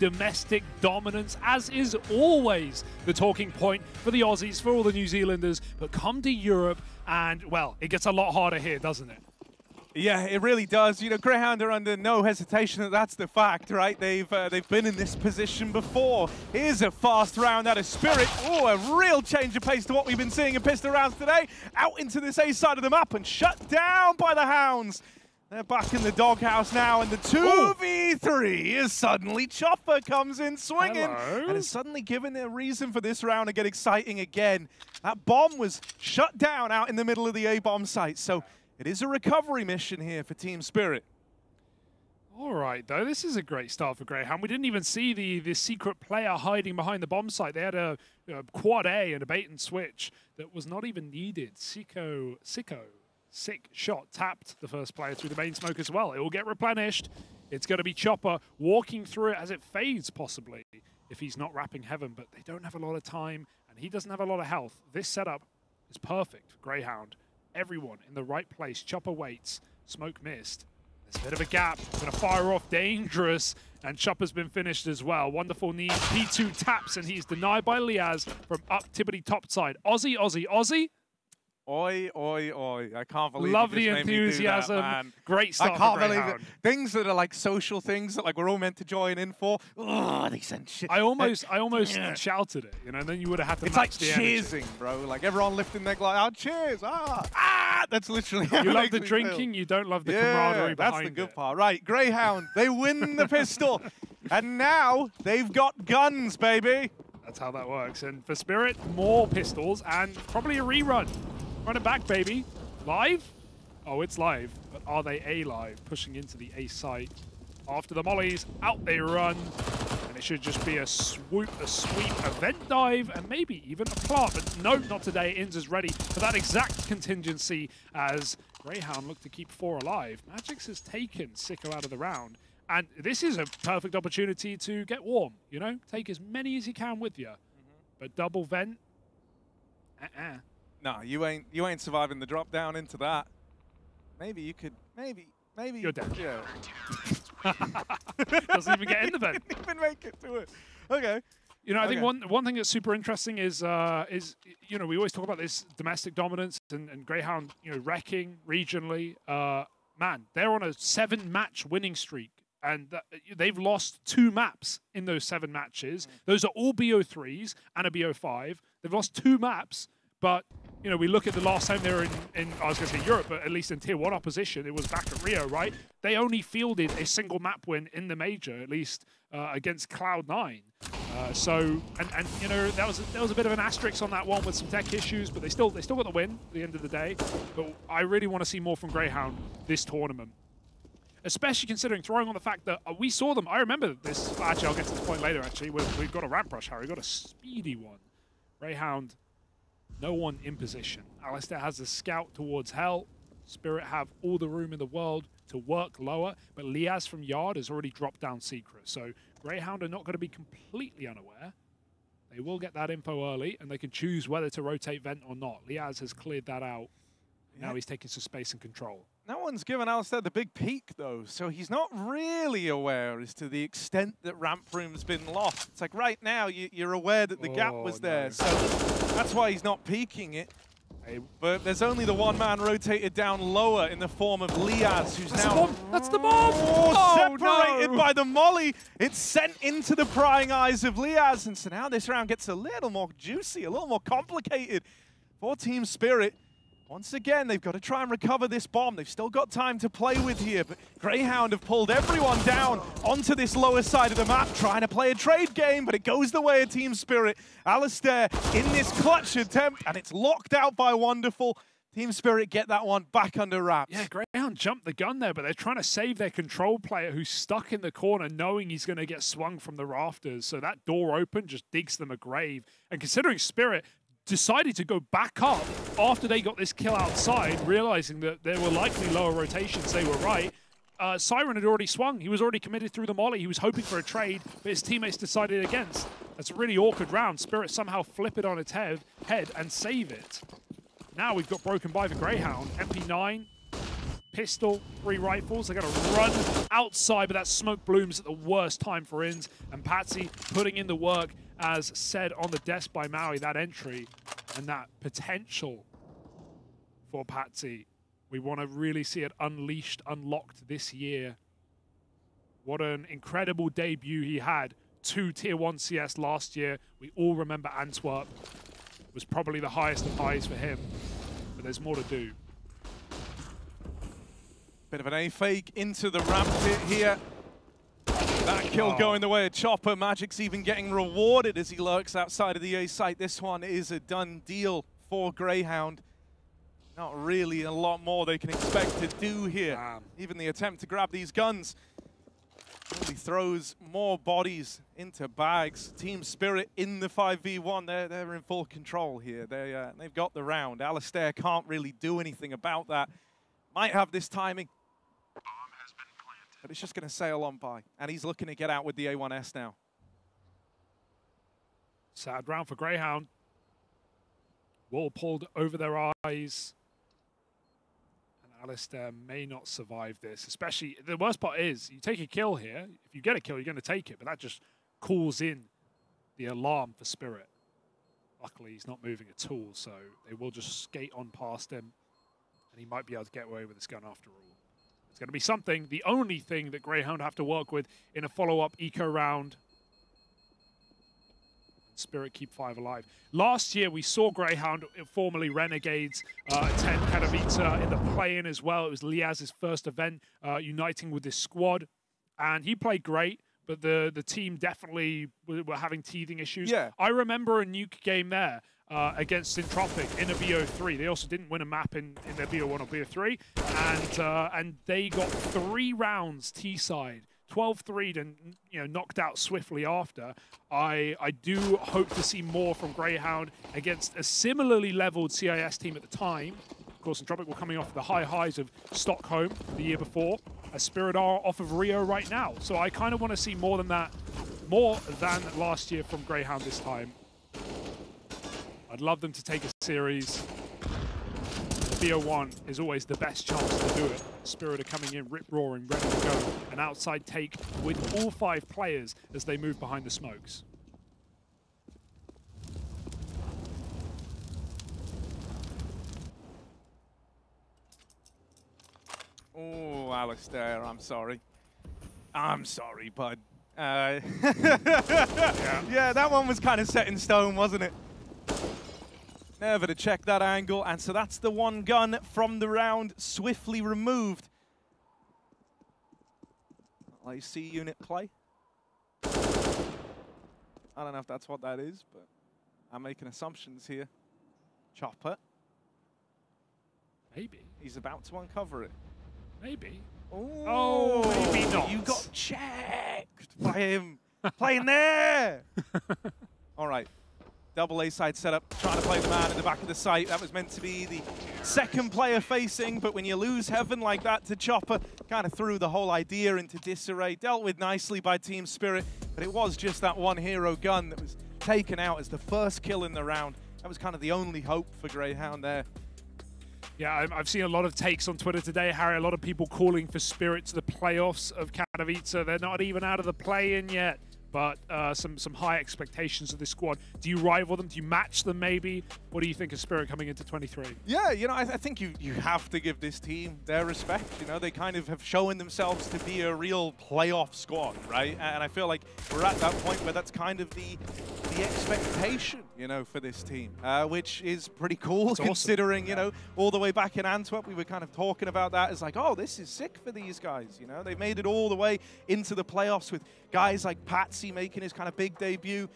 domestic dominance, as is always the talking point for the Aussies, for all the New Zealanders. But come to Europe and, well, it gets a lot harder here, doesn't it? Yeah, it really does. You know, Grayhound are under no hesitation that's the fact, right? They've been in this position before. Here's a fast round out of Spirit. Oh, a real change of pace to what we've been seeing in pistol rounds today. Out into this A side of the map and shut down by the Hounds. They're back in the doghouse now, and the 2v3 is suddenly Chopper comes in swinging. Hello. And is suddenly given a reason for this round to get exciting again. That bomb was shut down out in the middle of the A-bomb site, so it is a recovery mission here for Team Spirit. All right, though, this is a great start for Grayhound. We didn't even see the secret player hiding behind the bomb site. They had a quad A and a bait and switch that was not even needed. Sick shot, tapped the first player through the main smoke as well. It will get replenished. It's going to be Chopper walking through it as it fades, possibly, if he's not wrapping Heaven. But they don't have a lot of time, and he doesn't have a lot of health. This setup is perfect for Grayhound. Everyone in the right place. Chopper waits. Smoke missed. There's a bit of a gap. Going to fire off. Dangerous. And Chopper's been finished as well. Wonderful knee. P2 taps, and he's denied by liaz from up Tibbity top side. Aussie, Aussie, Aussie. Oi, oi, oi. I can't believe Love you the just made me do that, enthusiasm. man. Great start I can't for believe Grayhound. it. Things that are like social things that like we're all meant to join in for. Oh, they send shit. I almost shouted it, you know, and then you would have had to It's match like the cheersing, energy. bro. Like everyone lifting their glass. Oh, cheers. Ah. That's literally how You it love makes the me drinking, feel. you don't love the camaraderie behind that's the good it. part. Right, Grayhound, they win the pistol. And now they've got guns, baby. That's how that works. And for Spirit, more pistols and probably a rerun. Run it back, baby. Live? Oh, it's live. But are they A-live? Pushing into the A site. After the mollies, out they run. And it should just be a swoop, a sweep, a vent dive, and maybe even a plant. But no, not today. Inns is ready for that exact contingency as Grayhound look to keep 4 alive. Magix has taken Sicko out of the round. And this is a perfect opportunity to get warm, you know? Take as many as you can with you. But double vent? No, you ain't surviving the drop down into that. Maybe you could, maybe. You're dead. Yeah. Doesn't even get in the vent. Didn't even make it to it. Okay. You know, I think one thing that's super interesting is you know, we always talk about this domestic dominance and Grayhound, you know, wrecking regionally. Man, they're on a 7-match winning streak. And they've lost 2 maps in those 7 matches. Those are all BO3s and a BO5. They've lost 2 maps. But, you know, we look at the last time they were in I was going to say Europe, but at least in Tier 1 opposition, it was back at Rio, right? They only fielded a single map win in the major, at least against Cloud9. So, you know, that was a bit of an asterisk on that one with some tech issues, but they still got the win at the end of the day. But I really want to see more from Grayhound this tournament. Especially considering throwing on the fact that we saw them. I remember this. Actually, I'll get to this point later, actually. We've got a ramp rush, Harry. We've got a speedy one. Grayhound, no one in position. aliStair has a scout towards Hell. Spirit have all the room in the world to work lower, but liaz from Yard has already dropped down Secret. So Grayhound are not going to be completely unaware. They will get that info early, and they can choose whether to rotate vent or not. liaz has cleared that out. Now he's taking some space and control. No one's given aliStair the big peek, though, so he's not really aware as to the extent that ramp room's been lost. It's like right now you're aware that the gap was there, so that's why he's not peeking it. But there's only the one man rotated down lower in the form of liaz, who's now... That's the bomb! Separated by the molly. It's sent into the prying eyes of liaz, and so now this round gets a little more juicy, a little more complicated for Team Spirit. Once again, they've got to try and recover this bomb. They've still got time to play with here, but Grayhound have pulled everyone down onto this lower side of the map, trying to play a trade game, but it goes the way of Team Spirit. aliStair in this clutch attempt, and it's locked out by Wonderful. Team Spirit get that one back under wraps. Yeah, Grayhound jumped the gun there, but they're trying to save their control player who's stuck in the corner, knowing he's going to get swung from the rafters. So that door open just digs them a grave. And considering Spirit decided to go back up after they got this kill outside, realizing that there were likely lower rotations, they were right. Siren had already swung. He was already committed through the molly. He was hoping for a trade, but his teammates decided against. That's a really awkward round. Spirit somehow flip it on its head and save it. Now we've got broken by the Grayhound. MP9 pistol, 3 rifles. They're going to run outside, but that smoke blooms at the worst time for Inns. And Patsy putting in the work, as said on the desk by Maui, that entry and that potential for Patsy. We want to really see it unleashed, unlocked this year. What an incredible debut he had. 2 Tier 1 CS last year. We all remember Antwerp was probably the highest of highs for him, but there's more to do. Bit of an A-fake into the ramp pit here. That kill going the way of Chopper. Magic's even getting rewarded as he lurks outside of the A site. This one is a done deal for Grayhound. Not really a lot more they can expect to do here. Even the attempt to grab these guns only throws more bodies into bags. Team Spirit in the 5v1. They're in full control here. They've got the round. aliStair can't really do anything about that. Might have this timing, but it's just going to sail on by. And he's looking to get out with the A1S now. Sad round for Grayhound. Wall pulled over their eyes. And aliStair may not survive this. Especially, the worst part is, you take a kill here. If you get a kill, you're going to take it. But that just calls in the alarm for Spirit. Luckily, he's not moving at all. So they will just skate on past him. And he might be able to get away with this gun after all. It's going to be something, the only thing that Grayhound have to work with in a follow-up eco round. Spirit keep 5 alive. Last year, we saw Grayhound, formerly Renegades, attend Katowice in the play-in as well. It was Liaz's first event, uniting with this squad. And he played great, but the team definitely were having teething issues. Yeah. I remember a Nuke game there. Against Syntropic in a BO3. They also didn't win a map in their BO1 or BO3. And they got 3 rounds T-side, 12-3'd and knocked out swiftly after. I do hope to see more from Grayhound against a similarly leveled CIS team at the time. Of course, Syntropic were coming off the high highs of Stockholm the year before, as Spirit are off of Rio right now. So I kind of want to see more than last year from Grayhound this time. I'd love them to take a series. The BO1 is always the best chance to do it. Spirit are coming in, rip-roaring, ready to go. An outside take with all 5 players as they move behind the smokes. Oh, aliStair, I'm sorry. I'm sorry, bud. Yeah, that one was kind of set in stone, wasn't it? Never to check that angle, and so that's the one gun from the round swiftly removed. IC unit play. I don't know if that's what that is, but I'm making assumptions here. Chopper. Maybe. He's about to uncover it. Maybe. Ooh, oh, maybe not. You got checked by him. Playing there. All right. Double A-side setup, trying to play the man in the back of the site. That was meant to be the second player facing, but when you lose Heaven like that to Chopper, kind of threw the whole idea into disarray. Dealt with nicely by Team Spirit, but it was just that one hero gun that was taken out as the first kill in the round. That was kind of the only hope for Grayhound there. Yeah, I've seen a lot of takes on Twitter today, Harry. A lot of people calling for Spirit to the playoffs of Katowice. They're not even out of the play-in yet. But some high expectations of this squad. Do you rival them? Do you match them maybe? What do you think of Spirit coming into 23? Yeah, I think you have to give this team their respect. They kind of have shown themselves to be a real playoff squad, right? And I feel like we're at that point where that's kind of the expectation, for this team, which is pretty cool. That's considering, awesome. all the way back in Antwerp, we were kind of talking about that as like, oh, this is sick for these guys. They made it all the way into the playoffs with guys like Patsy making his kind of big debut,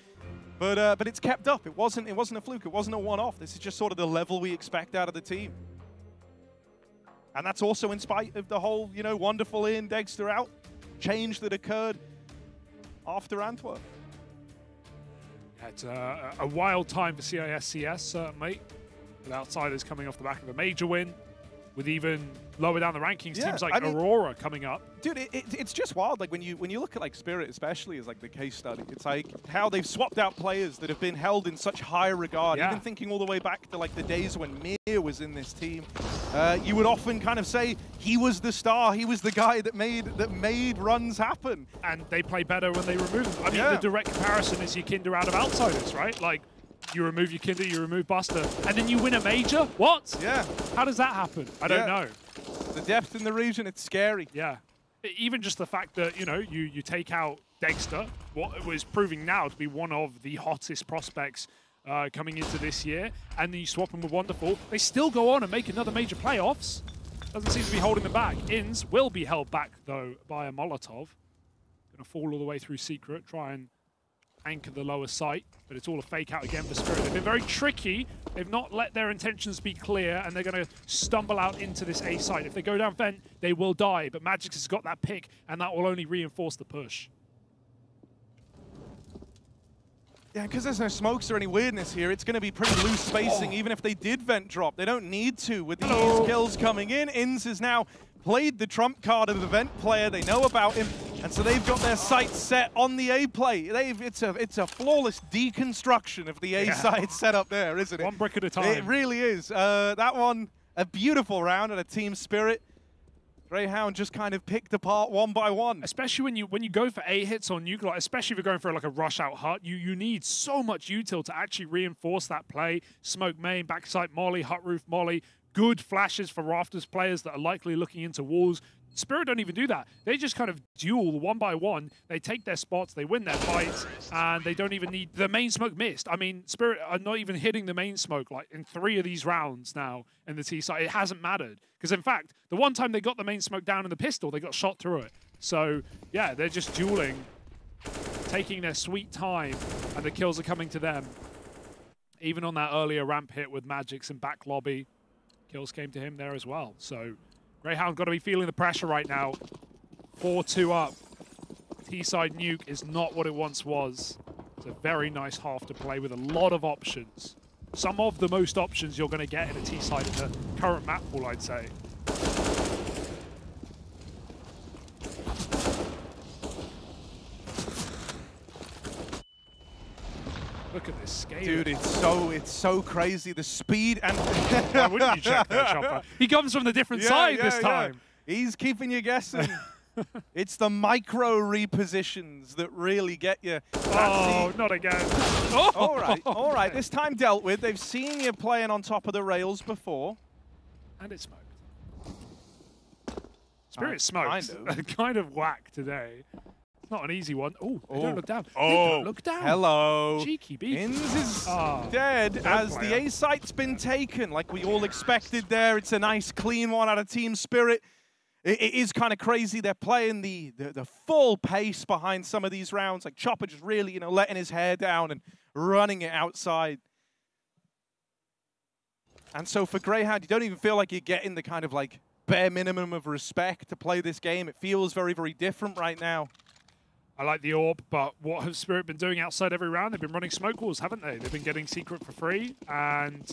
but it's kept up. It wasn't a fluke. It wasn't a one-off. This is just sort of the level we expect out of the team, and that's also in spite of the whole wonderful in Dexter out change that occurred after Antwerp. It's a wild time for CIS, certainly, with outsiders coming off the back of a major win, with even lower down the rankings, teams like Aurora coming up. Dude, it's just wild. Like when you look at like Spirit, especially as like the case study, it's like how they've swapped out players that have been held in such high regard. Even thinking all the way back to like the days when Mir was in this team, you would often kind of say he was the star, he was the guy that made runs happen. And they play better when they remove them. I mean, the direct comparison is your Kinder out of Outsiders, right? Like, you remove your Kinder, you remove Buster, and then you win a major? What? Yeah. How does that happen? I don't know. The depth in the region, it's scary. Yeah. Even just the fact that, you know, you take out Dexter, what was proving now to be one of the hottest prospects coming into this year, and then you swap them with Wonderful. They still go on and make another major playoffs. Doesn't seem to be holding them back. Inns will be held back, though, by a Molotov. Going to fall all the way through Secret, try and anchor the lower site, but it's all a fake out again for Spirit. They've been very tricky. They've not let their intentions be clear, and they're going to stumble out into this A site. If they go down vent, they will die, but Magix has got that pick, and that will only reinforce the push. Yeah, because there's no smokes or any weirdness here, it's going to be pretty loose spacing, even if they did vent drop. They don't need to with these kills coming in. Inns has now played the trump card of the vent player. They know about him, and so they've got their sights set on the A play. It's a flawless deconstruction of the A side setup there, isn't it? One brick at a time. It really is. That one, a beautiful round and a team spirit. Grayhound just kind of picked apart one by one. Especially when you go for A hits on Nuke, like, especially if you're going for like a rush out hut, you need so much util to actually reinforce that play. Smoke main, backside molly, hut roof molly, good flashes for rafters players that are likely looking into walls. Spirit don't even do that. They just kind of duel one by one. They take their spots, they win their fights, and they don't even need... The main smoke missed. I mean, Spirit are not even hitting the main smoke like in 3 of these rounds now in the T side. It hasn't mattered. Because in fact, the one time they got the main smoke down in the pistol, they got shot through it. So yeah, they're just dueling, taking their sweet time, and the kills are coming to them. Even on that earlier ramp hit with Magix and back lobby, kills came to him there as well. So Grayhound got to be feeling the pressure right now. 4-2 up. T-side Nuke is not what it once was. It's a very nice half to play with a lot of options. Some of the most options you're going to get in a T-side in the current map pool, I'd say. Look at this scale. Dude, it's so crazy. The speed and... Why wouldn't you check that, Chopper? He comes from the different side this time. He's keeping you guessing. It's the micro repositions that really get you. Oh, not again. Oh. All right. This time dealt with. They've seen you playing on top of the rails before. And it's smoked. Spirit smoked. Kind of whack today. It's not an easy one. Ooh, they don't look down. Oh, they don't look down. Hello. Cheeky beaky. Inns is dead as the A site's been taken, like we all expected there. It's a nice, clean one out of Team Spirit. It is kind of crazy. They're playing the full pace behind some of these rounds. Like Chopper just really, you know, letting his hair down and running it outside. And so for Grayhound, you don't even feel like you're getting the kind of like bare minimum of respect to play this game. It feels very, very different right now. I like the AWP, but what have Spirit been doing outside every round? They've been running smoke walls, haven't they? They've been getting Secret for free, and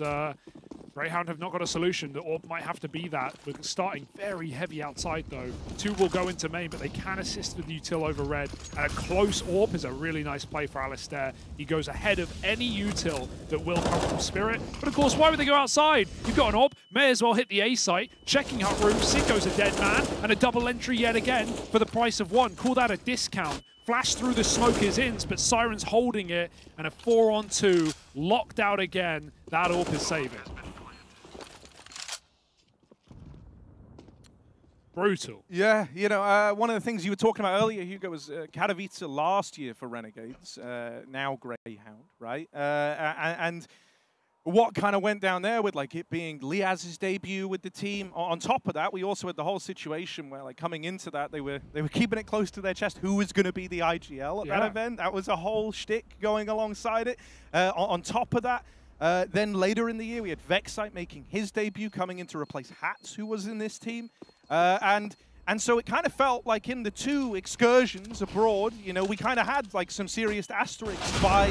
Grayhound have not got a solution. The AWP might have to be that. We're starting very heavy outside, though. 2 will go into main, but they can assist with util over red. And a close AWP is a really nice play for aliStair. He goes ahead of any util that will come from Spirit. But of course, why would they go outside? You've got an AWP, may as well hit the A site. Checking hut roof, Sicko's a dead man, and a double entry yet again for the price of 1. Call that a discount. Flash through the smoke is Inns, but Siren's holding it, and a 4-on-2, locked out again. That AWP is saving. Brutal. Yeah, you know, one of the things you were talking about earlier, Hugo, was Katowice last year for Renegades, now Grayhound, right? And what kind of went down there with like it being Liaz's debut with the team. On top of that, we also had the whole situation where like coming into that, they were keeping it close to their chest who was going to be the IGL at that event. That was a whole shtick going alongside it. On top of that, then later in the year, we had Vexite making his debut, coming in to replace Hats, who was in this team. And so it kind of felt like in the 2 excursions abroad, you know, we kind of had like some serious asterisks by...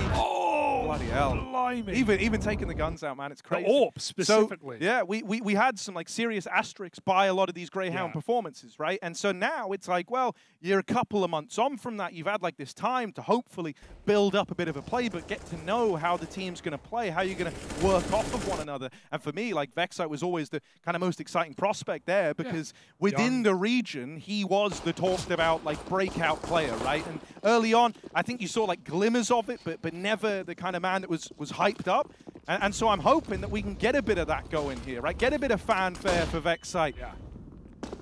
bloody hell. Blimey. Even taking the guns out, man, it's crazy. The AWP specifically. So, yeah, we had some like serious asterisks by a lot of these Grayhound performances, right? And so now it's like, well, you're a couple of months on from that. You've had like this time to hopefully build up a bit of a playbook, get to know how the team's going to play, how you're going to work off of one another. And for me, like Vexite was always the kind of most exciting prospect there because within the region, he was the talked about like breakout player, right? And early on, I think you saw like glimmers of it, but never the kind of man that was hyped up. And so I'm hoping that we can get a bit of that going here, right? Get a bit of fanfare for Vexite. Yeah.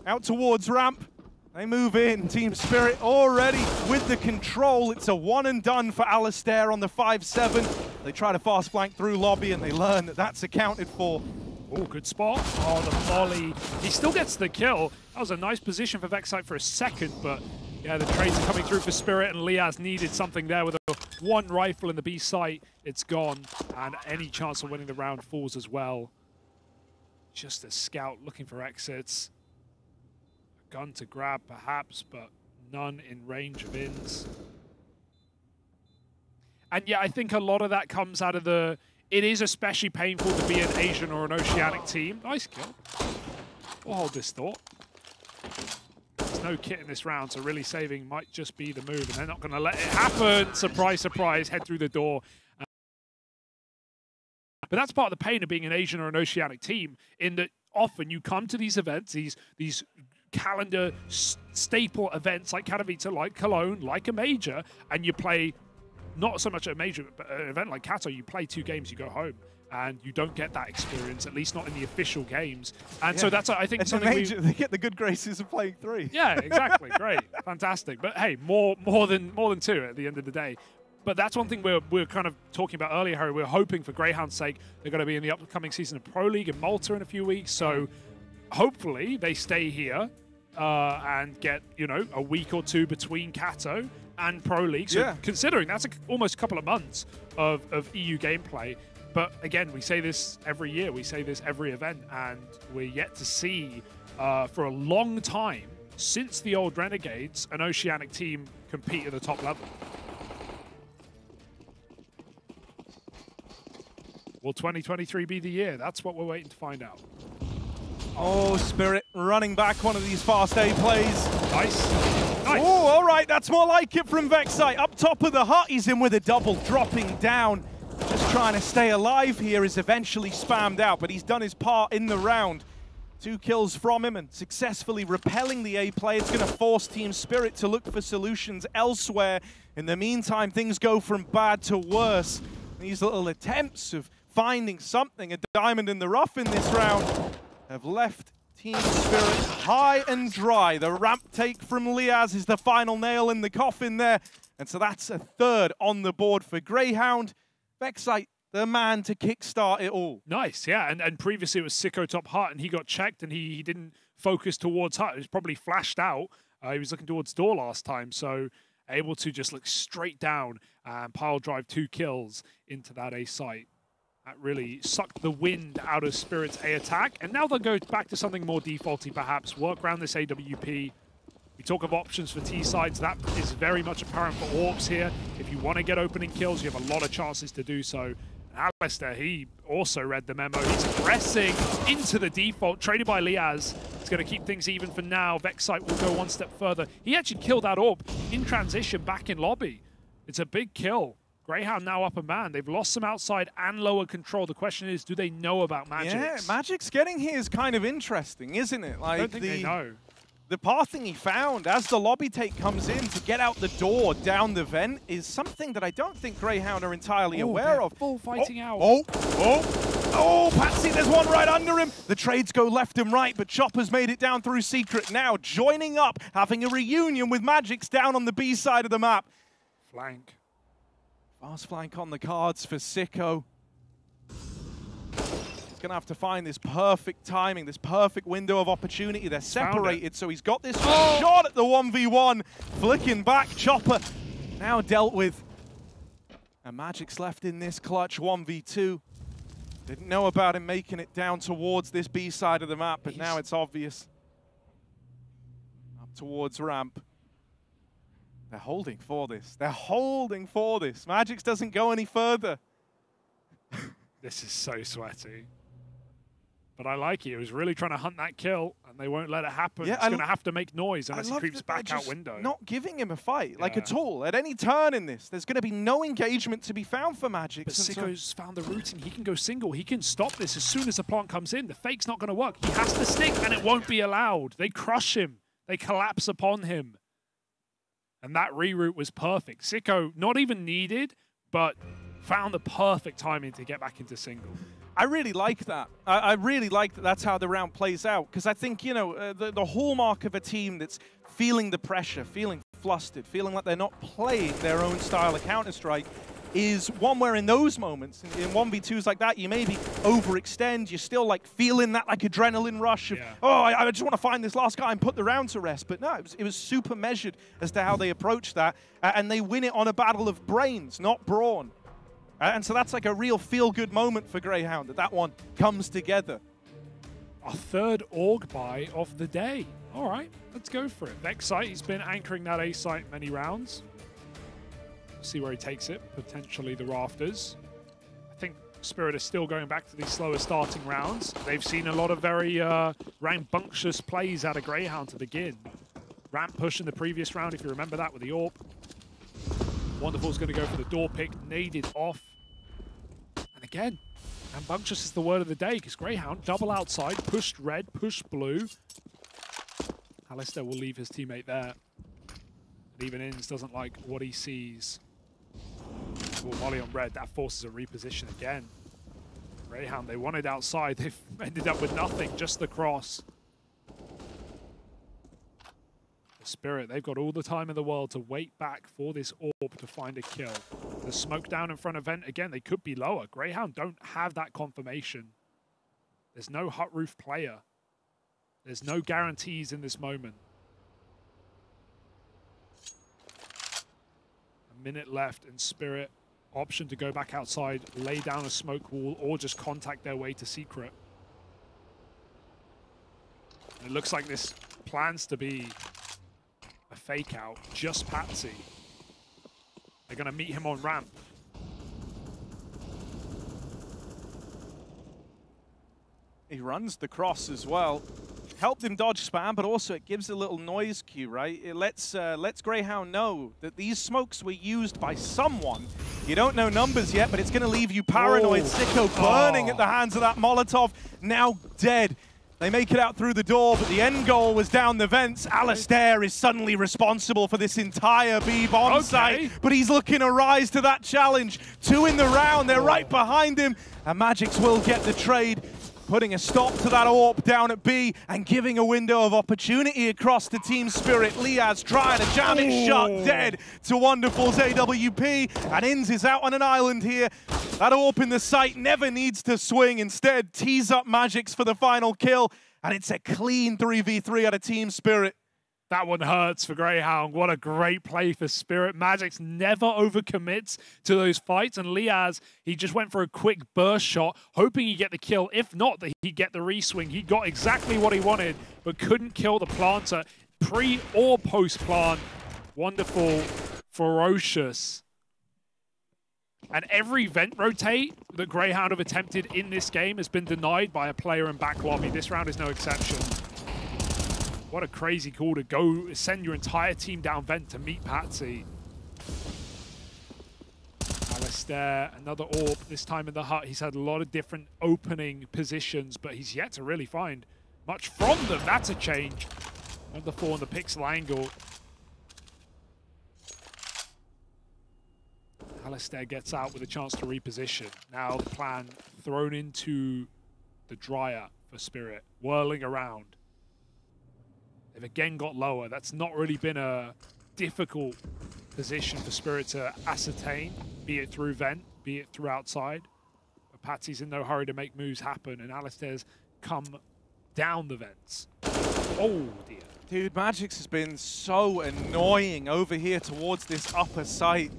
Out towards ramp. They move in. Team Spirit already with the control. It's a one and done for aliStair on the 5-7. They try to fast flank through lobby and they learn that that's accounted for. Oh, good spot. Oh, the volley. He still gets the kill. That was a nice position for Vexite for a second, but yeah, the trades are coming through for Spirit, and liaz needed something there with a one rifle in the B site. It's gone, and any chance of winning the round falls as well. Just a scout looking for exits. A gun to grab, perhaps, but none in range of ins. And yeah, I think a lot of that comes out of the... It is especially painful to be an Asian or an Oceanic team. Nice kill. We'll hold this thought. There's no kit in this round, so really saving might just be the move, and they're not going to let it happen. Surprise, surprise, head through the door. But that's part of the pain of being an Asian or an Oceanic team, in that often you come to these events, these calendar staple events like Katowice, like Cologne, like a major, and you play not so much a major, but an event like Kato, you play 2 games, you go home, and you don't get that experience, at least not in the official games. And so that's, I think, something major, they get the good graces of playing 3. Yeah, exactly. Great, fantastic. But hey, more than 2 at the end of the day. But that's one thing we're kind of talking about earlier, Harry. We're hoping for Grayhound's sake, they're going to be in the upcoming season of Pro League in Malta in a few weeks. So hopefully they stay here and get, you know, a week or 2 between Kato and Pro League. So considering that's almost a couple of months of EU gameplay. But again, we say this every year, we say this every event, and we're yet to see for a long time, since the old Renegades, an Oceanic team compete at the top level. Will 2023 be the year? That's what we're waiting to find out. Oh, Spirit running back one of these fast A plays. Nice. Nice. Oh, all right, that's more like it from Vexite. Up top of the hut, he's in with a double, dropping down. Just trying to stay alive here, is eventually spammed out, but he's done his part in the round. 2 kills from him and successfully repelling the A play. It's going to force Team Spirit to look for solutions elsewhere. In the meantime, things go from bad to worse. These little attempts of finding something, a diamond in the rough in this round, have left Team Spirit high and dry. The ramp take from liaz is the final nail in the coffin there. And so that's a 3rd on the board for Grayhound. Vexite, the man to kickstart it all. Nice, yeah. And previously it was Sicko top hut, and he got checked, and he didn't focus towards hut. It was probably flashed out. He was looking towards door last time, so able to just look straight down and pile drive 2 kills into that A site. That really sucked the wind out of Spirit's A attack. And now they'll go back to something more defaulty, perhaps. Work around this AWP. We talk of options for T sides. That is very much apparent for AWPs here. If you want to get opening kills, you have a lot of chances to do so. And aliStair, he also read the memo. He's pressing into the default, traded by liaz. It's going to keep things even for now. Vexite will go one step further. He actually killed that AWP in transition back in lobby. It's a big kill. Grayhound now up a man. They've lost some outside and lower control. The question is, do they know about Magix? Yeah, Magix getting here is kind of interesting, isn't it? Like, I don't think they know. The pathing he found as the lobby take comes in to get out the door down the vent is something that I don't think Grayhound are entirely aware of. Full fighting out. Oh, Patsy, there's one right under him. The trades go left and right, but Chopper's made it down through Secret now, joining up, having a reunion with Magix down on the B side of the map. Flank. Fast flank on the cards for Sicko. He's going to have to find this perfect timing, this perfect window of opportunity. They're separated, so he's got this shot at the 1v1. Flicking back, Chopper now dealt with. And Magic's left in this clutch 1v2. Didn't know about him making it down towards this B side of the map, but now it's obvious. Up towards ramp. They're holding for this. They're holding for this. Magix doesn't go any further. This is so sweaty. But I like it. He was really trying to hunt that kill, and they won't let it happen. Yeah, He's going to have to make noise unless he creeps back out window. Not giving him a fight, like at all. At any turn in this, there's going to be no engagement to be found for Magic. But Sicko's found the routing. He can go single. He can stop this as soon as the plant comes in. The fake's not going to work. He has to stick, and it won't be allowed. They crush him. They collapse upon him. And that reroute was perfect. Sicko, not even needed, but found the perfect timing to get back into single. I really like that. I really like that that's how the round plays out. Because I think, you know, the hallmark of a team that's feeling the pressure, feeling flustered, feeling like they're not playing their own style of Counter-Strike is one where in those moments, in 1v2s like that, you maybe overextend. You're still like feeling that like adrenaline rush of, oh, I just want to find this last guy and put the round to rest. But no, it was super measured as to how they approach that. And they win it on a battle of brains, not brawn. And so that's like a real feel-good moment for Grayhound, that one comes together. Our third org buy of the day. All right, let's go for it. Vex site, he's been anchoring that A site many rounds. See where he takes it, potentially the rafters. I think Spirit is still going back to these slower starting rounds. They've seen a lot of very rambunctious plays out of Grayhound to begin. Ramp push in the previous round, if you remember that, with the AWP. Wonderful's going to go for the door pick, naded off. And again, rambunctious is the word of the day, because Grayhound double outside, pushed red, pushed blue. aliStair will leave his teammate there. And even Inns doesn't like what he sees. Well, Molly on red, that forces a reposition again. Grayhound, they wanted outside, they've ended up with nothing, just the cross. Spirit, they've got all the time in the world to wait back for this AWP to find a kill. The smoke down in front of vent, again, they could be lower. Grayhound don't have that confirmation. There's no hut roof player. There's no guarantees in this moment. A minute left, and Spirit, option to go back outside, lay down a smoke wall, or just contact their way to secret. And it looks like this plans to be a fake out, just Patsy. They're going to meet him on ramp. He runs the cross as well. Helped him dodge spam, but also it gives a little noise cue, right? It lets Grayhound know that these smokes were used by someone. You don't know numbers yet, but it's going to leave you paranoid. Sicko burning at the hands of that Molotov, now dead. They make it out through the door, but the end goal was down the vents. aliStair is suddenly responsible for this entire B bomb site, but he's looking to rise to that challenge. 2 in the round, they're right behind him, and Magics will get the trade, putting a stop to that AWP down at B and giving a window of opportunity across the Team Spirit. Liaz trying to jam it shut, dead to Wonderful's AWP, and Inns is out on an island here. That AWP in the site never needs to swing. Instead, tees up Magics for the final kill, and it's a clean 3v3 out of Team Spirit. That one hurts for Grayhound. What a great play for Spirit. Magics never overcommits to those fights, and Liaz, he just went for a quick burst shot, hoping he'd get the kill. If not, that he'd get the reswing. He got exactly what he wanted, but couldn't kill the planter. Pre or post plant. Wonderful, ferocious. And every vent rotate that Grayhound have attempted in this game has been denied by a player in back lobby. This round is no exception. What a crazy call to go send your entire team down vent to meet Patsy. aliStair, another AWP, this time in the hut. He's had a lot of different opening positions, but he's yet to really find much from them. That's a change. Wonderful on the pixel angle. aliStair gets out with a chance to reposition. Now the plan thrown into the dryer for Spirit, whirling around. They've again got lower. That's not really been a difficult position for Spirit to ascertain, be it through vent, be it through outside. But Patsy's in no hurry to make moves happen, and aliStair's come down the vents. Oh dear. Dude, Magics has been so annoying over here towards this upper site.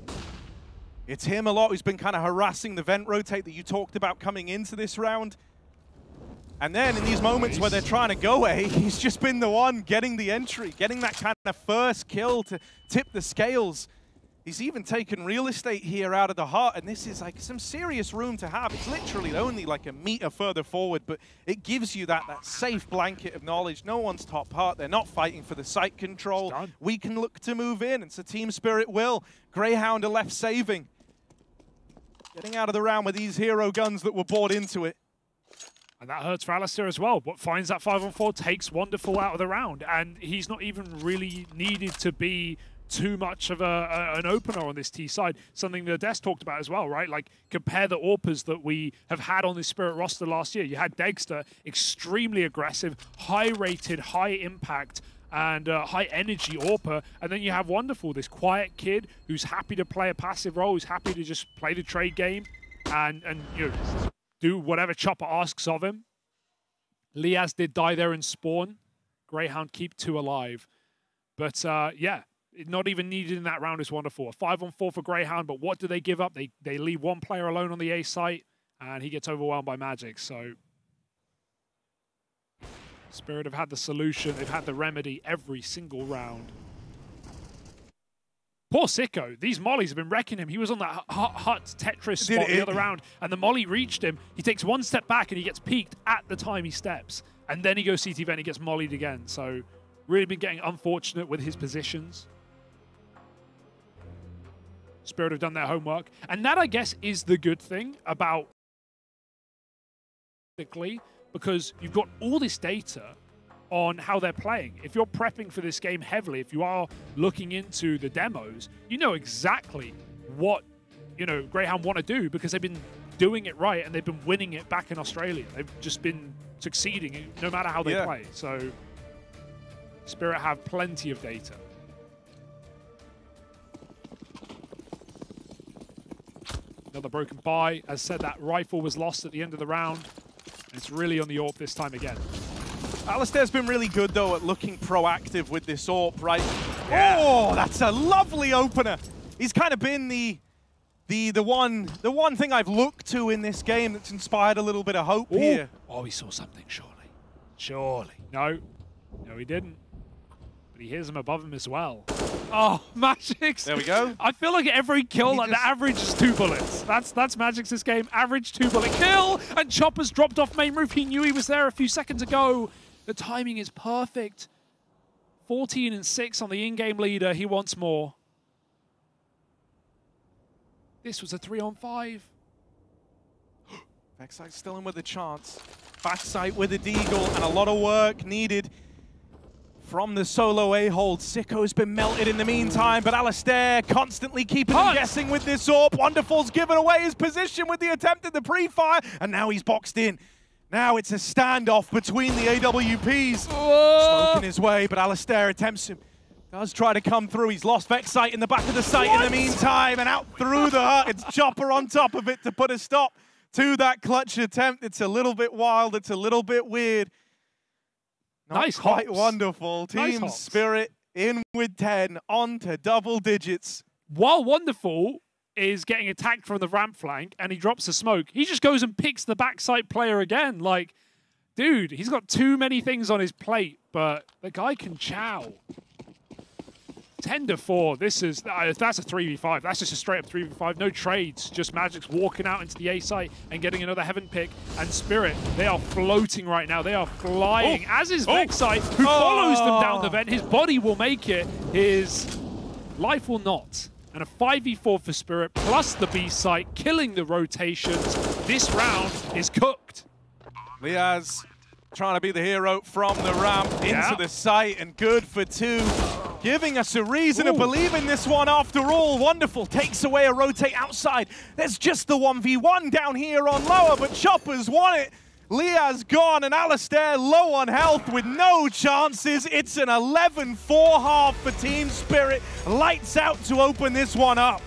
It's him a lot who's been kind of harassing the vent rotate that you talked about coming into this round. And then in these moments where they're trying to go A, he's just been the one getting the entry, getting that kind of first kill to tip the scales. He's even taken real estate here out of the hut, and this is like some serious room to have. It's literally only like a meter further forward, but it gives you that safe blanket of knowledge. No one's top hut. They're not fighting for the site control. We can look to move in, and so Team Spirit will. Grayhound are left saving. Getting out of the round with these hero guns that were bought into it. And that hurts for aliStair as well, but finds that 5-on-4, takes Wonderful out of the round, and he's not even really needed to be too much of an opener on this T side. Something that Des talked about as well, right? Like, compare the AWPers that we have had on this Spirit roster last year. You had Dexter, extremely aggressive, high-rated, high-impact, and high-energy AWPer, and then you have Wonderful, this quiet kid who's happy to play a passive role, who's happy to just play the trade game and you know, do whatever Chopper asks of him. Liaz did die there in spawn. Grayhound keep 2 alive. But yeah, not even needed in that round is Wonderful. A 5-on-4 for Grayhound, but what do they give up? They leave one player alone on the A site, and he gets overwhelmed by Magic. So Spirit have had the solution. They've had the remedy every single round. Poor Sicko. These mollies have been wrecking him. He was on that hut Tetris spot the other round, and the molly reached him. He takes one step back, and he gets peeked at the time he steps. And then he goes CT vent, he gets mollied again. So really been getting unfortunate with his positions. Spirit have done their homework. And that, I guess, is the good thing about because you've got all this data on how they're playing. If you're prepping for this game heavily, if you are looking into the demos, you know exactly what, you know, Grayhound want to do because they've been doing it right and they've been winning it back in Australia. They've just been succeeding no matter how they play. So Spirit have plenty of data. Another broken buy. As said, that rifle was lost at the end of the round. It's really on the AWP this time again. aliStair's been really good, though, at looking proactive with this AWP, right? Yeah. Oh, that's a lovely opener. He's kind of been the one thing I've looked to in this game that's inspired a little bit of hope here. Oh, he saw something, surely. Surely. No. No, he didn't. But he hears him above him as well. Oh, Magic's. There we go. I feel like every kill, like the average is 2 bullets. That's Magic's this game. Average 2-bullet kill. And Chopper's dropped off main roof. He knew he was there a few seconds ago. The timing is perfect. 14 and 6 on the in-game leader. He wants more. This was a 3-on-5. Backside still in with a chance. Backside with a deagle and a lot of work needed from the solo A-hold. Sicko's been melted in the meantime, but aliStair constantly keeping him guessing with this AWP. Wonderful's given away his position with the attempt at the pre-fire, and now he's boxed in. Now it's a standoff between the AWPs. Smoking his way, but aliStair attempts him. Does try to come through. He's lost Vex sight in the back of the site in the meantime, and out through the hut. It's Chopper on top of it to put a stop to that clutch attempt. It's a little bit wild. It's a little bit weird. Not nice quite hops. Wonderful. Team Spirit in with 10, on to double digits. While Wonderful is getting attacked from the ramp flank and he drops a smoke, he just goes and picks the backside player again. Like, dude, he's got too many things on his plate, but the guy can chow. 10-4. This is that's a 3v5. That's just a straight up 3v5. No trades. Just Magic's walking out into the A site and getting another heaven pick. And Spirit, they are floating right now. They are flying. As is Vexite, who follows them down the vent. His body will make it. His life will not. And a 5v4 for Spirit plus the B site, killing the rotations. This round is cooked. Liaz trying to be the hero from the ramp into the site, and good for 2. Giving us a reason to believe in this one after all. Wonderful takes away a rotate outside. There's just the 1v1 down here on lower, but Chopper's won it. Liaz gone, and aliStair low on health with no chances. It's an 11-4 half for Team Spirit. Lights out to open this one up.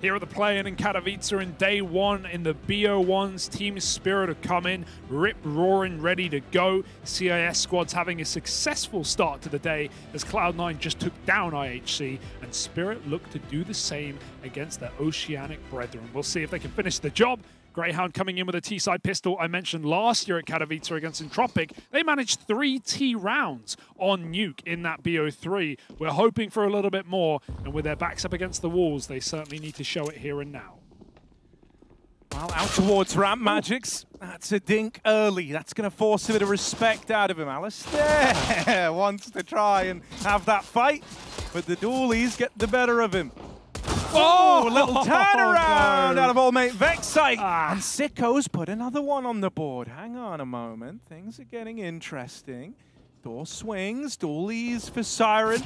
Here are the playing in Katowice in day one in the BO1's Team Spirit have come in, rip roaring, ready to go. CIS squad's having a successful start to the day as Cloud9 just took down IHC, and Spirit look to do the same against their Oceanic brethren. We'll see if they can finish the job. Grayhound coming in with a T-side pistol. I mentioned last year at Katowice against Entropic, they managed 3 T rounds on Nuke in that BO3. We're hoping for a little bit more, and with their backs up against the walls, they certainly need to show it here and now. Well, out towards ramp, Magix. That's a dink early. That's going to force a bit of respect out of him. aliStair wants to try and have that fight, but the dualies get the better of him. Oh, a little turnaround out of old mate Vexite. And Sicko's put another one on the board. Hang on a moment. Things are getting interesting. Door swings. Dualies for Siren.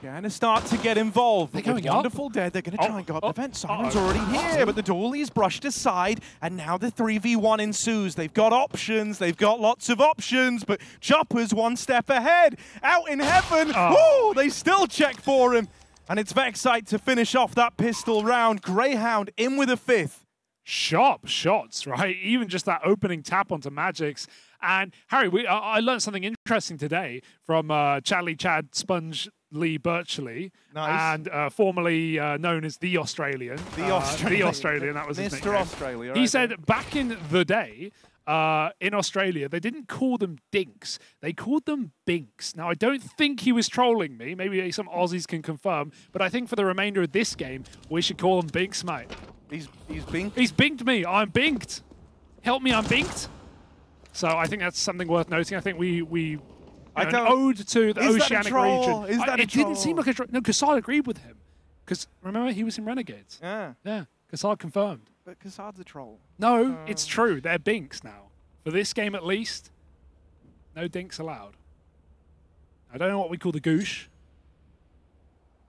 Going to start to get involved. They're going Wonderful Dead. They're going to try and go up the vent. Siren's already here, but the dualies brushed aside, and now the 3v1 ensues. They've got options. They've got lots of options, but Chopper's one step ahead. Out in heaven. Oh, they still check for him. And it's Vexite to finish off that pistol round. Grayhound in with a 5th. Sharp shots, right? Even just that opening tap onto Magix. And Harry, I learned something interesting today from Chad Sponge Lee Birchley, nice. And formerly known as the Australian. The Australian, that was his nickname. Mr. Australia. He said back in the day, in Australia, they didn't call them dinks. They called them binks. Now, I don't think he was trolling me. Maybe some Aussies can confirm. But I think for the remainder of this game, we should call them binks, mate. He's binked? He's binked me. I'm binked. Help me, I'm binked. So I think that's something worth noting. I think we an ode to the Oceanic region. Is that it didn't seem like a troll. No, Kassad agreed with him. Because remember, he was in Renegades. Yeah. Yeah, Kassad confirmed. But Kassad's a troll. No, it's true. They're binks now. For this game, at least, no dinks allowed. I don't know what we call the goosh.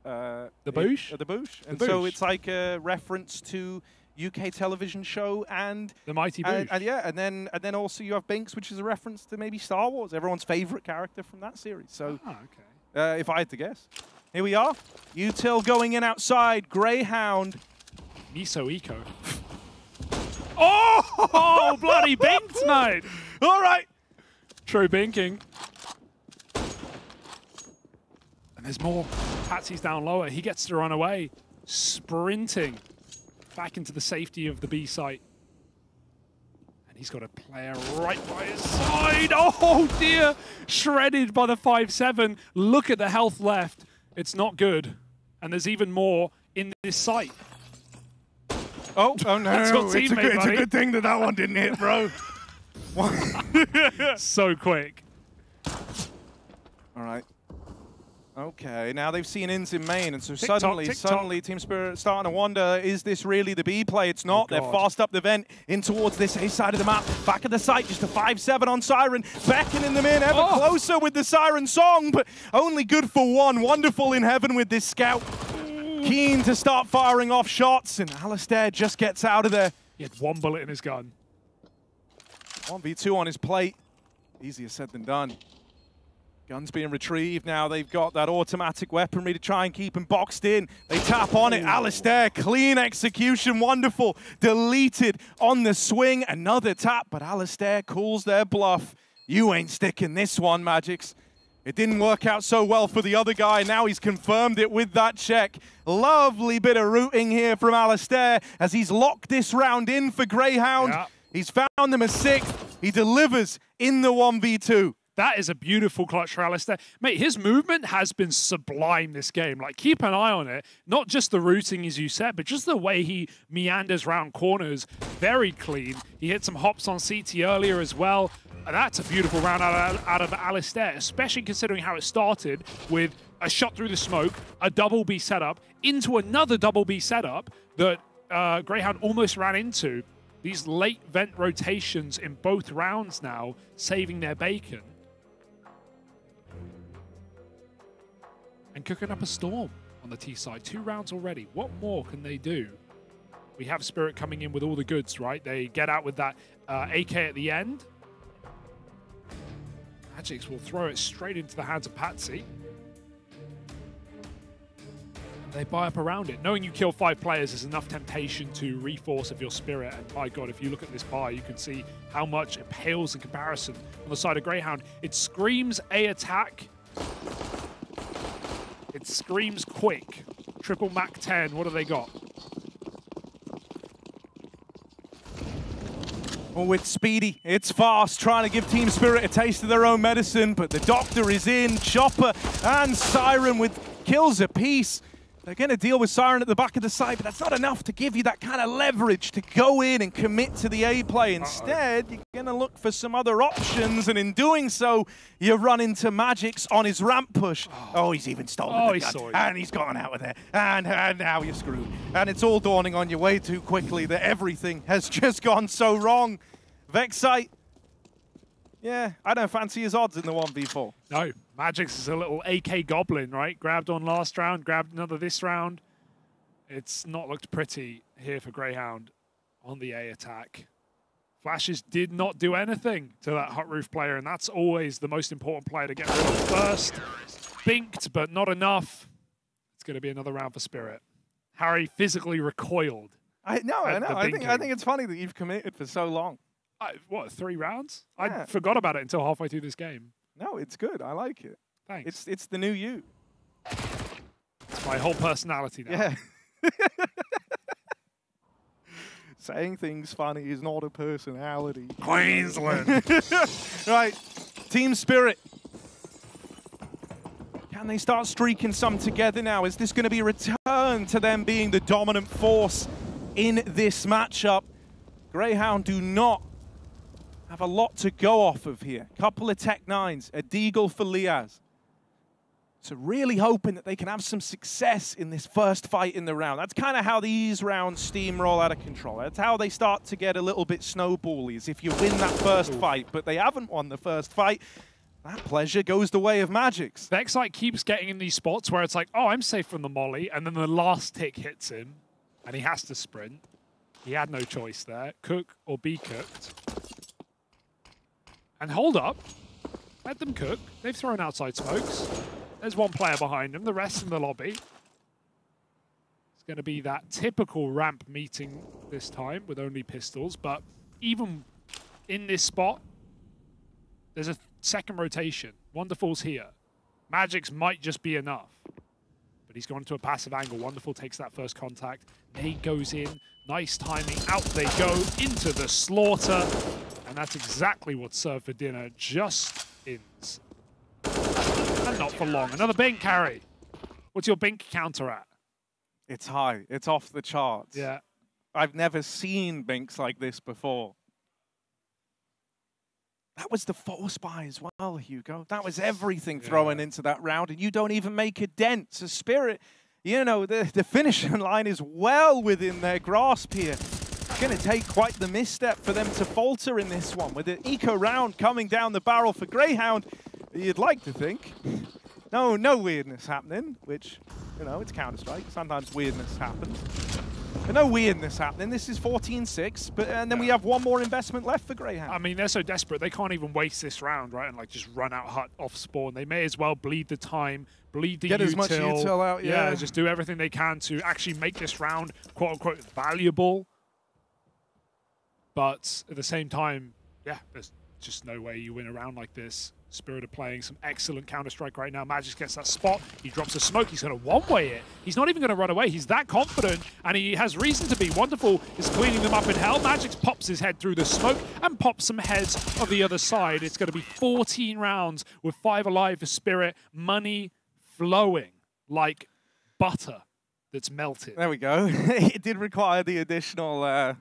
The boosh? The boosh. And the so boosh. it's like a reference to UK television show and the mighty boosh. And yeah, and then also you have Binks, which is a reference to maybe Star Wars, everyone's favorite character from that series. So okay. If I had to guess. Here we are. Util going in outside. Grayhound. Miso Eco. Oh, bloody binked, mate. All right. True binking. And there's more. Patsy's down lower. He gets to run away. Sprinting back into the safety of the B site. And he's got a player right by his side. Oh, dear. Shredded by the 5-7. Look at the health left. It's not good. And there's even more in this site. Oh no. It's a good thing that one didn't hit, bro. So quick. All right. Okay, now they've seen ins in main, and so suddenly Team Spirit starting to wonder, is this really the B play? It's not. They're fast up the vent in towards this A side of the map. Back of the site, just a 5-7 on Siren, beckoning them in ever closer with the Siren song, but only good for one. Wonderful in heaven with this scout. Keen to start firing off shots, and aliStair just gets out of there. He had one bullet in his gun. 1v2 on his plate. Easier said than done. Guns being retrieved now. They've got that automatic weaponry to try and keep him boxed in. They tap on it. aliStair, clean execution, wonderful. Deleted on the swing. Another tap, but aliStair calls their bluff. You ain't sticking this one, Magix. It didn't work out so well for the other guy. Now he's confirmed it with that check. Lovely bit of rooting here from aliStair as he's locked this round in for Grayhound. Yeah. He's found them a 6th. He delivers in the 1v2. That is a beautiful clutch for aliStair. Mate, his movement has been sublime this game. Like, keep an eye on it. Not just the routing, as you said, but just the way he meanders round corners. Very clean. He hit some hops on CT earlier as well. That's a beautiful round out of aliStair, especially considering how it started with a shot through the smoke, a double B setup, into another double B setup that Grayhound almost ran into. These late vent rotations in both rounds now, saving their bacon. And cooking up a storm on the T side. 2 rounds already. What more can they do? We have Spirit coming in with all the goods, right? They get out with that AK at the end. Magix will throw it straight into the hands of Patsy. They buy up around it. Knowing you kill 5 players is enough temptation to reforce of your spirit. And my God, if you look at this buy, you can see how much it pales in comparison on the side of Grayhound. It screams A attack. It screams quick. Triple Mac 10, what do they got? Oh, it's speedy, it's fast, trying to give Team Spirit a taste of their own medicine, but the Doctor is in, Chopper and Siren with kills apiece. They're going to deal with Siren at the back of the side, but that's not enough to give you that kind of leverage to go in and commit to the A play. Instead, you're going to look for some other options, and in doing so, you run into Magix on his ramp push. Oh, he's even stolen the gun, and he's gone out of there, and now you're screwed. And it's all dawning on you way too quickly that everything has just gone so wrong. Vexite, yeah, I don't fancy his odds in the 1v4. No, Magix is a little AK goblin, right? Grabbed on last round, grabbed another this round. It's not looked pretty here for Grayhound on the A attack. Flashes did not do anything to that Hot Roof player, and that's always the most important player to get rid of first. Binked, but not enough. It's going to be another round for Spirit. Harry physically recoiled. I know. I think it's funny that you've committed for so long. What, 3 rounds? Yeah. I forgot about it until halfway through this game. No, it's good. I like it. Thanks. It's the new you. It's my whole personality now. Yeah. Saying things funny is not a personality. Queensland. Right, Team Spirit. Can they start streaking some together now? Is this going to be a return to them being the dominant force in this matchup? Grayhound do not have a lot to go off of here. Couple of Tech 9s, a Deagle for Liaz. So really hoping that they can have some success in this first fight in the round. That's kind of how these rounds steamroll out of control. That's how they start to get a little bit snowbally, is if you win that first fight, but they haven't won the first fight. That pleasure goes the way of Magix. Vexite keeps getting in these spots where it's like, oh, I'm safe from the molly, and then the last tick hits him, and he has to sprint. He had no choice there. Cook or be cooked. And hold up. Let them cook. They've thrown outside smokes. There's one player behind them. The rest in the lobby. It's going to be that typical ramp meeting this time with only pistols. But even in this spot, there's a second rotation. Wonderful's here. Magix might just be enough. But he's gone to a passive angle. Wonderful takes that first contact. Nade goes in. Nice timing. Out they go into the slaughter. And that's exactly what served for dinner. Just ins. And not for long. Another Bink carry. What's your Bink counter at? It's high. It's off the charts. Yeah. I've never seen Binks like this before. That was the force buy as well, Hugo. That was everything thrown into that round, and you don't even make a dent. So Spirit, you know, the finishing line is well within their grasp here. It's going to take quite the misstep for them to falter in this one. With the eco round coming down the barrel for Grayhound, you'd like to think. No weirdness happening, which, you know, it's Counter-Strike. Sometimes weirdness happens. But no weirdness happening. This is 14-6, and then we have one more investment left for Grayhound. I mean, they're so desperate. They can't even waste this round, right? And like just run out hut off spawn. They may as well bleed the time, bleed the Get as much util out, yeah, just do everything they can to actually make this round, quote-unquote, valuable. But at the same time, yeah, there's just no way you win a round like this. Spirit are playing some excellent Counter-Strike right now. Magix gets that spot. He drops a smoke. He's going to one-way it. He's not even going to run away. He's that confident, and he has reason to be. Wonderful is cleaning them up in hell. Magix pops his head through the smoke and pops some heads of the other side. It's going to be 14 rounds with 5 alive for Spirit. Money flowing like butter that's melted. There we go. It did require the additional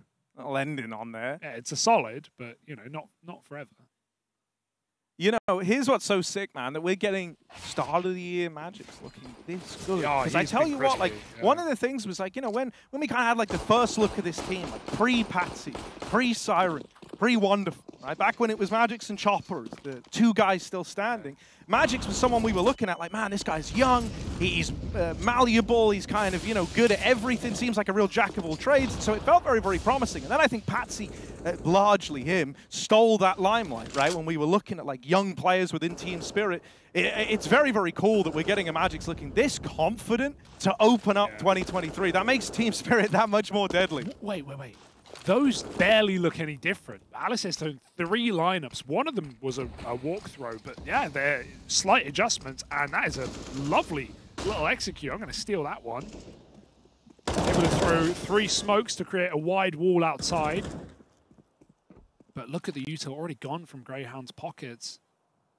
ending on there. Yeah, it's a solid, but, you know, not forever. You know, here's what's so sick, man, that we're getting start of the year Magix looking this good. Because I tell you what, like, one of the things was like, you know, when we kind of had like the first look of this team, like pre-Patsy, pre-Siren, pre-Wonderful, right? Back when it was Magix and Chopper, the two guys still standing. Magix was someone we were looking at like, man, this guy's young, he's malleable, he's kind of, you know, good at everything, seems like a real jack of all trades, so it felt very, very promising. And then I think Patsy, largely him, stole that limelight, right? When we were looking at like young players within Team Spirit, it's very, very cool that we're getting a Magix looking this confident to open up 2023. That makes Team Spirit that much more deadly. Wait. Those barely look any different. aliStair's done 3 lineups. One of them was a walk throw, but yeah, they're slight adjustments, and that is a lovely little execute. I'm going to steal that one. Able to throw 3 smokes to create a wide wall outside. But look at the util already gone from Grayhound's pockets.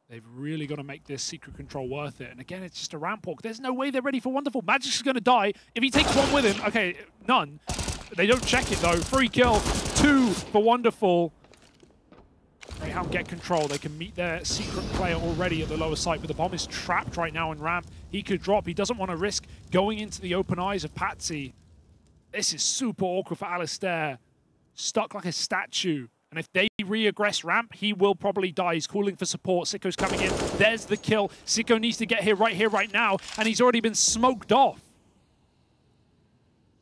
They've really got to make this secret control worth it. And again, it's just a ramp walk. There's no way they're ready for Wonderful. Magix is going to die. If he takes one with him, okay, none. They don't check it though. Free kill, 2 for Wonderful. Grayhound get control. They can meet their secret player already at the lower site, but the bomb is trapped right now in ramp. He could drop. He doesn't want to risk going into the open eyes of Patsy. This is super awkward for aliStair. Stuck like a statue. And if they re-aggress ramp, he will probably die. He's calling for support. Sicko's coming in. There's the kill. Sicko needs to get here, right now. And he's already been smoked off.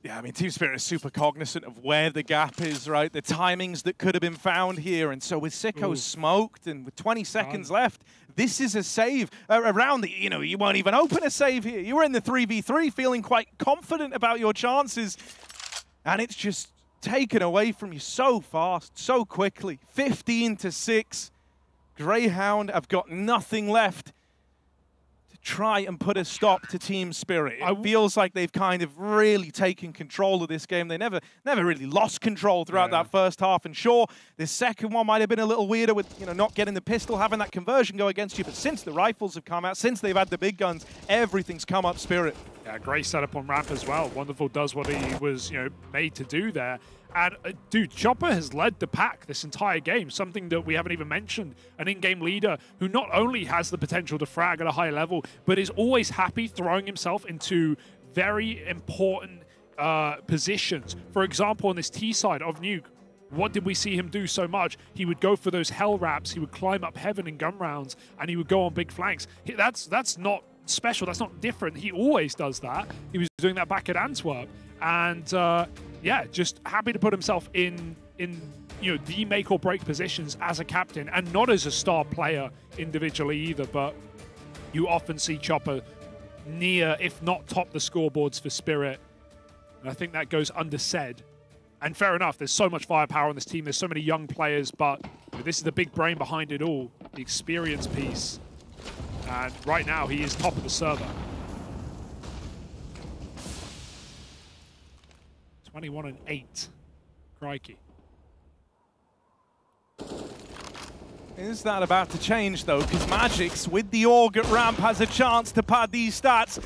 Yeah, I mean, Team Spirit is super cognizant of where the gap is, right? The timings that could have been found here. And so with Sicko smoked and with 20 seconds left, this is a save around the, you know, you won't even open a save here. You were in the 3v3 feeling quite confident about your chances. And it's just taken away from you so fast, so quickly. 15-6. Grayhound have got nothing left to try and put a stop to Team Spirit. It feels like they've kind of really taken control of this game. They never really lost control throughout that first half. And sure, the second one might have been a little weirder with, you know, not getting the pistol, having that conversion go against you. But since the rifles have come out, since they've had the big guns, everything's come up Spirit. Yeah, great setup on ramp as well. Wonderful does what he was, you know, made to do there. And, dude, Chopper has led the pack this entire game, something that we haven't even mentioned. An in-game leader who not only has the potential to frag at a high level, but is always happy throwing himself into very important positions. For example, on this T side of Nuke, what did we see him do so much? He would go for those hell wraps, he would climb up heaven in gun rounds, and he would go on big flanks. That's not special, that's not different. He always does that. He was doing that back at Antwerp. And yeah, just happy to put himself in you know, the make or break positions as a captain, and not as a star player individually either, but you often see Chopper near, if not top the scoreboards for Spirit. And I think that goes undersaid. And fair enough, there's so much firepower on this team, there's so many young players, but this is the big brain behind it all, the experience piece. And right now, he is top of the server. 21-8. Crikey. Is that about to change, though? Because Magix, with the AUG at ramp, has a chance to pad these stats.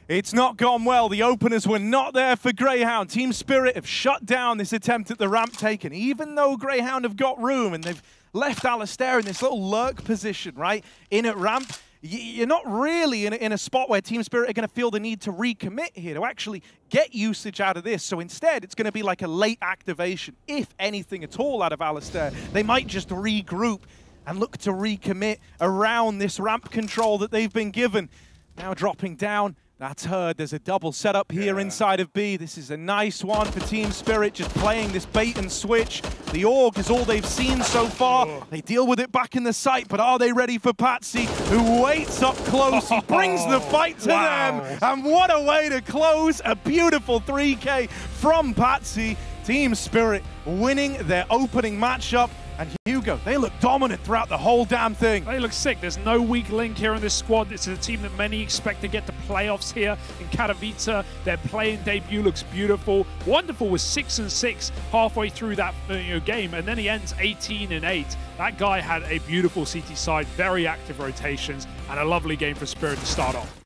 It's not gone well. The openers were not there for Grayhound. Team Spirit have shut down this attempt at the ramp taken, even though Grayhound have got room, and they've left aliStair in this little lurk position, right? In at ramp. You're not really in a spot where Team Spirit are going to feel the need to recommit here, to actually get usage out of this. So instead, it's going to be like a late activation, if anything at all, out of aliStair. They might just regroup and look to recommit around this ramp control that they've been given. Now dropping down. That's heard. There's a double setup here inside of B. This is a nice one for Team Spirit, just playing this bait and switch. The AUG is all they've seen so far. They deal with it back in the site, but are they ready for Patsy, who waits up close? He brings the fight to them, and what a way to close. A beautiful 3K from Patsy. Team Spirit winning their opening matchup. And Hugo, they look dominant throughout the whole damn thing. They look sick. There's no weak link here in this squad. This is a team that many expect to get to playoffs here in Katowice. Their playing debut looks beautiful. Wonderful was 6-6 halfway through that game, and then he ends 18-8. That guy had a beautiful CT side, very active rotations, and a lovely game for Spirit to start off.